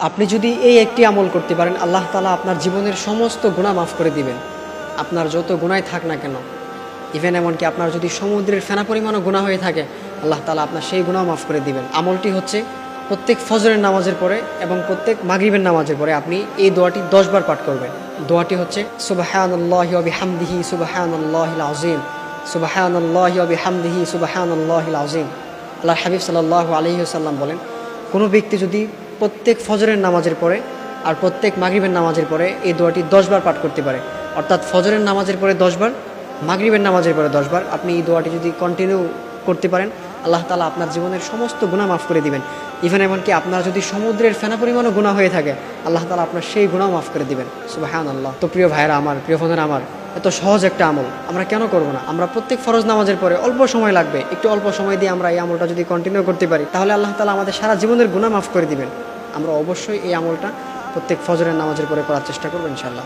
আপনি যদি এই একটি আমল করতে পারেন, আল্লাহ তাআলা আপনার জীবনের সমস্ত গুনাহ মাফ করে দিবেন। আপনার যত গুনাহ থাক না কেন, ইভেন এমনকি আপনার যদি সমুদ্রের ফেনা পরিমাণও গুনাহ হয়ে থাকে, আল্লাহ তাআলা আপনার সেই গুনাহ মাফ করে দিবেন। আমলটি হচ্ছে প্রত্যেক ফজরের নামাজের পরে এবং প্রত্যেক মাগরিবের নামাজের পরে আপনি এই দোয়াটি 10 বার পাঠ করবেন। দোয়াটি হচ্ছে সুবহানাল্লাহি ওয়া বিহামদিহি সুবহানাল্লাহিল আযীম, সুবহানাল্লাহি ওয়া বিহামদিহি সুবহানাল্লাহিল আযীম। আল্লাহর হাবিব সাল্লাল্লাহু আলাইহি ওয়াসাল্লাম বলেন, কোনো ব্যক্তি যদি প্রত্যেক ফজরের নামাজের পরে আর প্রত্যেক মাগরিবের নামাজের পরে এই দোয়াটি 10 বার পাঠ করতে পারে, অর্থাৎ ফজরের নামাজের পরে 10 বার, মাগরিবের নামাজের পরে 10 বার আপনি এই দোয়াটি যদি কন্টিনিউ করতে পারেন, আল্লাহ তাআলা আপনার জীবনের সমস্ত গুনাহ মাফ করে দিবেন। ইভেন এমনকি আপনার যদি সমুদ্রের ফেনা পরিমাণও গুনাহ হয়ে থাকে, আল্লাহ তাআলা আপনার সেই গুনাহ মাফ করে দিবেন। সুবহানাল্লাহ। তো প্রিয় ভাইরা আমার, প্রিয় বোনেরা আমার, এত সহজ একটা আমল আমরা কেন করব না? আমরা প্রত্যেক ফরজ নামাজের পরে অল্প সময় লাগবে, একটু অল্প সময় দিয়ে আমরা এই আমলটা যদি কন্টিনিউ করতে পারি, তাহলে আল্লাহ তাআলা আমাদের সারা জীবনের গুনাহ মাফ করে দিবেন। আমরা অবশ্যই এই আমলটা প্রত্যেক ফজরের নামাজের পরে করার চেষ্টা করব ইনশাআল্লাহ।